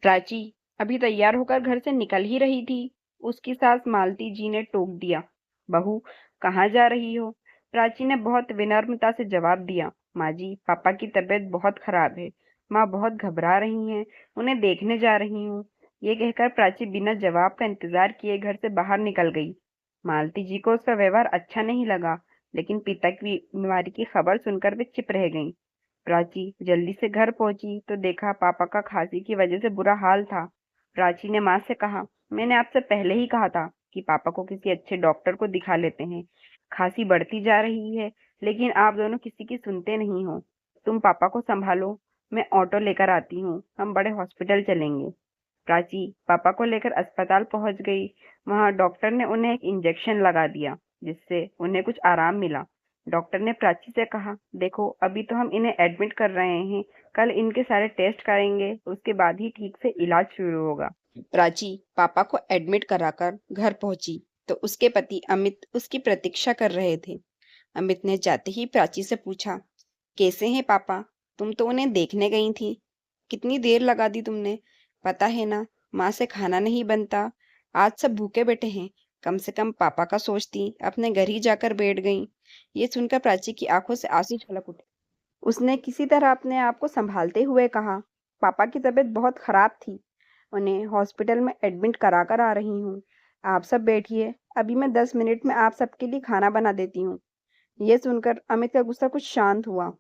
प्राची अभी तैयार होकर घर से निकल ही रही थी। उसकी सास मालती जी ने टोक दिया। बहू, कहाँ जा रही हो? प्राची ने बहुत विनम्रता से जवाब दिया। माँ जी, पापा की तबीयत बहुत खराब है। माँ बहुत घबरा रही हैं। उन्हें देखने जा रही हूँ। ये कहकर प्राची बिना जवाब का इंतजार किए घर से बाहर निकल गई। मालती जी को उसका व्यवहार अच्छा नहीं लगा, लेकिन पिता की बीमारी की खबर सुनकर वे चुप रह गईं। प्राची जल्दी से घर पहुंची तो देखा पापा का खांसी की वजह से बुरा हाल था। प्राची ने माँ से कहा, मैंने आपसे पहले ही कहा था कि पापा को किसी अच्छे डॉक्टर को दिखा लेते हैं। खांसी बढ़ती जा रही है, लेकिन आप दोनों किसी की सुनते नहीं हो। तुम पापा को संभालो, मैं ऑटो लेकर आती हूँ, हम बड़े हॉस्पिटल चलेंगे। प्राची पापा को लेकर अस्पताल पहुंच गई। वहां डॉक्टर ने उन्हें एक इंजेक्शन लगा दिया, जिससे उन्हें कुछ आराम मिला। डॉक्टर ने प्राची से कहा, देखो अभी तो हम इन्हें एडमिट कर रहे हैं, कल इनके सारे टेस्ट करेंगे, उसके बाद ही ठीक से इलाज शुरू होगा। प्राची पापा को एडमिट कराकर घर पहुंची तो उसके पति अमित उसकी प्रतीक्षा कर रहे थे। अमित ने जाते ही प्राची से पूछा, कैसे हैं पापा? तुम तो उन्हें देखने गई थी, कितनी देर लगा दी तुमने? पता है ना, माँ से खाना नहीं बनता। आज सब भूखे बैठे हैं। कम से कम पापा का सोचती, अपने घर ही जाकर बैठ गई। ये सुनकर प्राची की आंखों से आंसू छलक उठे। उसने किसी तरह अपने आप को संभालते हुए कहा, पापा की तबीयत बहुत खराब थी, उन्हें हॉस्पिटल में एडमिट करा कर आ रही हूँ। आप सब बैठिए, अभी मैं 10 मिनट में आप सबके लिए खाना बना देती हूँ। ये सुनकर अमित का गुस्सा कुछ शांत हुआ।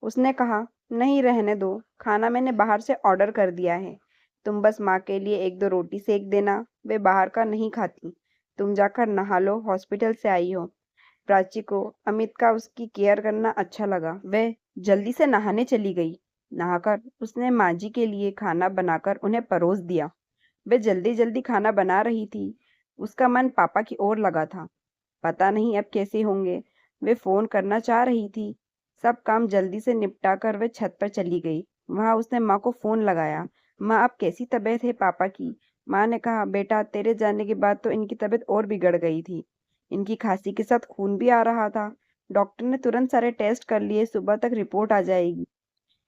उसने कहा, नहीं रहने दो, खाना मैंने बाहर से ऑर्डर कर दिया है। तुम बस माँ के लिए एक दो रोटी सेक देना, वे बाहर का नहीं खाती। तुम जाकर नहा लो, हॉस्पिटल से आई हो। प्राची को अमित का उसकी केयर करना अच्छा लगा। वह जल्दी से नहाने चली गई। नहाकर उसने माँ जी के लिए खाना बनाकर उन्हें परोस दिया। वह जल्दी जल्दी खाना बना रही थी। उसका मन पापा की ओर लगा था। पता नहीं अब कैसे होंगे। वे फोन करना चाह रही थी। सब काम जल्दी से निपटा कर वे छत पर चली गई। वहां उसने माँ को फोन लगाया। माँ, अब कैसी तबीयत है पापा की? माँ ने कहा, बेटा तेरे जाने के बाद तो इनकी तबीयत और बिगड़ गई थी। इनकी खांसी के साथ खून भी आ रहा था। डॉक्टर ने तुरंत सारे टेस्ट कर लिए, सुबह तक रिपोर्ट आ जाएगी।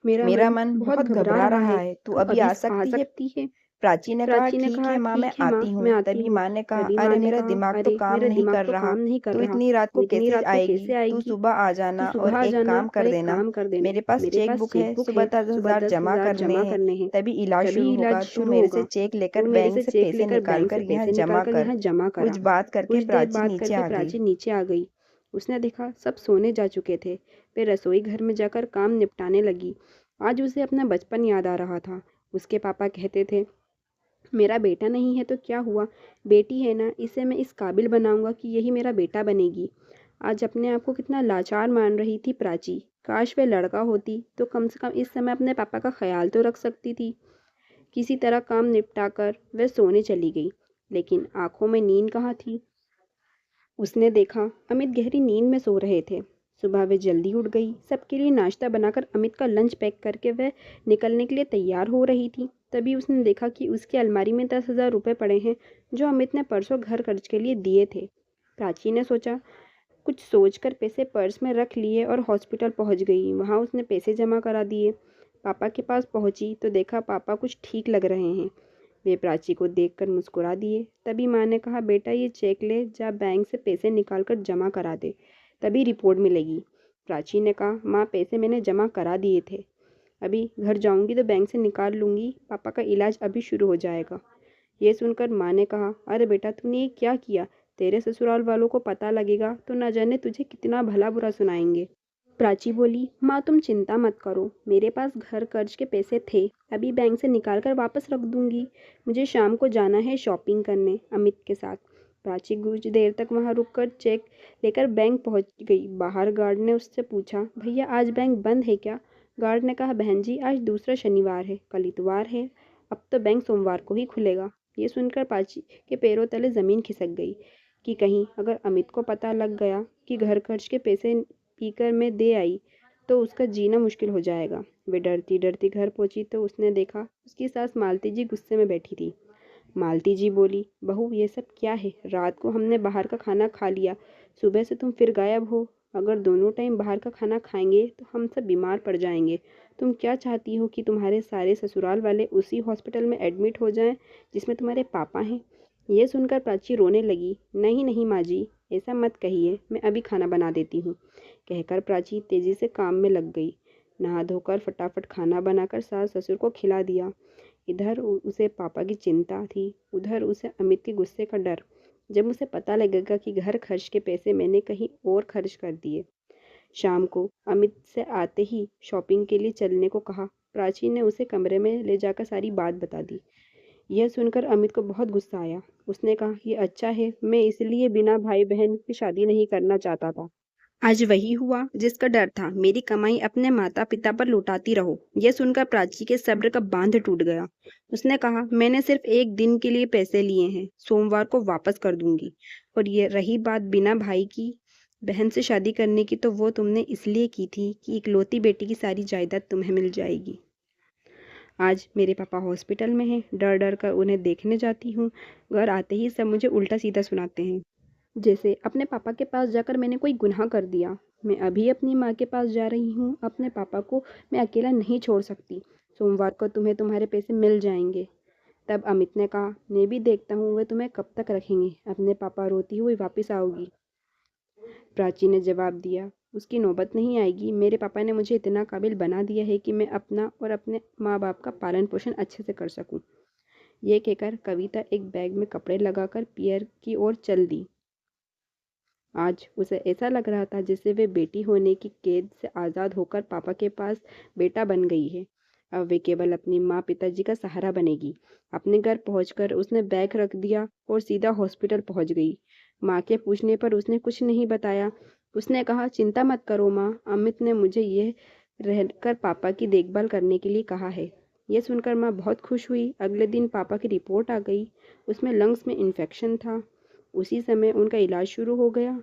मेरा मेरा मन मन बहुत बहुत घबरा घबरा रहा रहा है। है, तू तू अभी अभी आ आ सकती है? सकती है? प्राची ने कहा, प्राची ने ठीक कहा, है माँ, मैं ठीक है माँ, आती हूँ। मैं आती तभी हूँ। माँ ने कहा, तभी माँ अरे ने मेरा कहा, दिमाग तो अरे काम मेरा नहीं दिमाग कर तो रहा। काम नहीं कर तू रहा। इतनी रात तू को इतनी कैसे रात को आएगी? कैसे तू आएगी? सुबह आ तू जाना और सुबह आ एक जाना काम और कर एक देना। काम कर देना। मेरे पास मेरे चेक पास बुक है, चेक बुक सुबह है, दस सुबह हजार दस जमा हजार करने जमा हैं। करने हैं। तभी इलाज तभी शुरू होगा। इलाज तू शुरू मेरे से होगा। चेक लेकर तू मेरे बैंक से से चेक पैसे लेकर निकाल बैंक कर से यहाँ पैसे निकाल जमा कर कर। यहाँ जमा करा। कुछ बात करके कुछ देर प्राची बात नीचे करके आ गई। प्राची नीचे आ गई। उसने देखा सब सोने जा चुके थे। वे रसोई घर में जाकर काम निपटाने लगी। आज उसे अपना बचपन याद आ रहा था। उसके पापा कहते थे, मेरा बेटा नहीं है तो क्या हुआ, बेटी है ना, इसे मैं इस काबिल बनाऊंगा कि यही मेरा बेटा बनेगी। आज अपने आप को कितना लाचार मान रही थी प्राची। काश वे लड़का होती तो कम से कम इस समय अपने पापा का ख्याल तो रख सकती थी। किसी तरह काम निपटाकर वह सोने चली गई, लेकिन आंखों में नींद कहाँ थी। उसने देखा अमित गहरी नींद में सो रहे थे। सुबह वे जल्दी उठ गई। सबके लिए नाश्ता बनाकर अमित का लंच पैक करके वह निकलने के लिए तैयार हो रही थी। तभी उसने देखा कि उसकी अलमारी में 10,000 रुपये पड़े हैं, जो अमित ने परसों घर खर्च के लिए दिए थे। प्राची ने सोचा, कुछ सोचकर पैसे पर्स में रख लिए और हॉस्पिटल पहुंच गई। वहां उसने पैसे जमा करा दिए। पापा के पास पहुंची तो देखा पापा कुछ ठीक लग रहे हैं। वे प्राची को देखकर मुस्कुरा दिए। तभी माँ ने कहा, बेटा ये चेक ले जा, बैंक से पैसे निकाल कर जमा करा दे, तभी रिपोर्ट मिलेगी। प्राची ने कहा, माँ पैसे मैंने जमा करा दिए थे, अभी घर जाऊंगी तो बैंक से निकाल लूंगी, पापा का इलाज अभी शुरू हो जाएगा। ये सुनकर माँ ने कहा, अरे बेटा तूने ये क्या किया? तेरे ससुराल वालों को पता लगेगा तो न जाने तुझे कितना भला बुरा सुनाएंगे। प्राची बोली, माँ तुम चिंता मत करो, मेरे पास घर कर्ज के पैसे थे, अभी बैंक से निकाल कर वापस रख दूंगी। मुझे शाम को जाना है शॉपिंग करने अमित के साथ। प्राची कुछ देर तक वहां रुककर चेक लेकर बैंक पहुंच गई। बाहर गार्ड ने उससे पूछा, भैया आज बैंक बंद है क्या? गार्ड ने कहा, बहन जी आज दूसरा शनिवार है, कल इतवार है, अब तो बैंक सोमवार को ही खुलेगा। ये सुनकर प्राची के पैरों तले जमीन खिसक गई कि कहीं अगर अमित को पता लग गया कि घर खर्च के पैसे पीकर मैं दे आई तो उसका जीना मुश्किल हो जाएगा। वे डरती डरती घर पहुंची तो उसने देखा उसकी सास मालती जी गुस्से में बैठी थी। मालती जी बोली, बहू ये सब क्या है? रात को हमने बाहर का खाना खा लिया, सुबह से तुम फिर गायब हो। अगर दोनों टाइम बाहर का खाना खाएंगे तो हम सब बीमार पड़ जाएंगे। तुम क्या चाहती हो कि तुम्हारे सारे ससुराल वाले उसी हॉस्पिटल में एडमिट हो जाएं जिसमें तुम्हारे पापा हैं? ये सुनकर प्राची रोने लगी। नहीं नहीं माँ जी, ऐसा मत कहिए, मैं अभी खाना बना देती हूँ, कहकर प्राची तेजी से काम में लग गई। नहा धोकर फटाफट खाना बनाकर सास ससुर को खिला दिया। इधर उसे पापा की चिंता थी, उधर उसे अमित के गुस्से का डर। जब उसे पता लगेगा कि घर खर्च के पैसे मैंने कहीं और खर्च कर दिए। शाम को अमित से आते ही शॉपिंग के लिए चलने को कहा। प्राची ने उसे कमरे में ले जाकर सारी बात बता दी। यह सुनकर अमित को बहुत गुस्सा आया। उसने कहा, ये अच्छा है, मैं इसलिए बिना भाई बहन की शादी नहीं करना चाहता था। आज वही हुआ जिसका डर था। मेरी कमाई अपने माता पिता पर लुटाती रहो। यह सुनकर प्राची के सब्र का बांध टूट गया। उसने कहा, मैंने सिर्फ एक दिन के लिए पैसे लिए हैं, सोमवार को वापस कर दूंगी। और ये रही बात बिना भाई की बहन से शादी करने की, तो वो तुमने इसलिए की थी कि इकलौती बेटी की सारी जायदाद तुम्हें मिल जाएगी। आज मेरे पापा हॉस्पिटल में हैं, डर डर कर उन्हें देखने जाती हूँ। घर आते ही सब मुझे उल्टा सीधा सुनाते हैं, जैसे अपने पापा के पास जाकर मैंने कोई गुनाह कर दिया। मैं अभी अपनी माँ के पास जा रही हूँ। अपने पापा को मैं अकेला नहीं छोड़ सकती। सोमवार को तुम्हें तुम्हारे पैसे मिल जाएंगे। तब अमित ने कहा, मैं भी देखता हूँ वे तुम्हें कब तक रखेंगे। अपने पापा रोती हुई वापस आओगी। प्राची ने जवाब दिया, उसकी नौबत नहीं आएगी। मेरे पापा ने मुझे इतना काबिल बना दिया है कि मैं अपना और अपने माँ बाप का पालन पोषण अच्छे से कर सकूं। ये कहकर कविता एक बैग में कपड़े लगाकर पियर की ओर चल दी। आज उसे ऐसा लग रहा था जैसे वे बेटी होने की कैद से आज़ाद होकर पापा के पास बेटा बन गई है। अब वे केवल अपनी माँ पिताजी का सहारा बनेगी। अपने घर पहुंचकर उसने बैग रख दिया और सीधा हॉस्पिटल पहुंच गई। माँ के पूछने पर उसने कुछ नहीं बताया। उसने कहा, चिंता मत करो माँ, अमित ने मुझे यह रहकर पापा की देखभाल करने के लिए कहा है। यह सुनकर माँ बहुत खुश हुई। अगले दिन पापा की रिपोर्ट आ गई। उसमें लंग्स में इन्फेक्शन था। उसी समय उनका इलाज शुरू हो गया।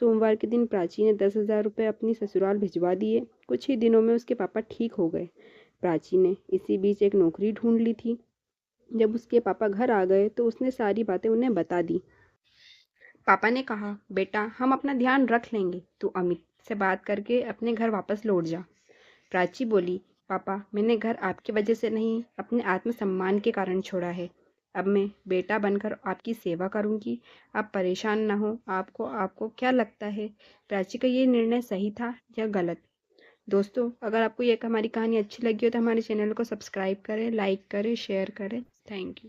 सोमवार के दिन प्राची ने 10,000 रुपये अपनी ससुराल भिजवा दिए। कुछ ही दिनों में उसके पापा ठीक हो गए। प्राची ने इसी बीच एक नौकरी ढूंढ ली थी। जब उसके पापा घर आ गए तो उसने सारी बातें उन्हें बता दी। पापा ने कहा, बेटा हम अपना ध्यान रख लेंगे, तू अमित से बात करके अपने घर वापस लौट जा। प्राची बोली, पापा मैंने घर आपकी वजह से नहीं, अपने आत्मसम्मान के कारण छोड़ा है। अब मैं बेटा बनकर आपकी सेवा करूंगी। आप परेशान ना हो। आपको आपको क्या लगता है, प्राची का ये निर्णय सही था या गलत? दोस्तों, अगर आपको ये हमारी कहानी अच्छी लगी हो तो हमारे चैनल को सब्सक्राइब करें, लाइक करें, शेयर करें। Thank you.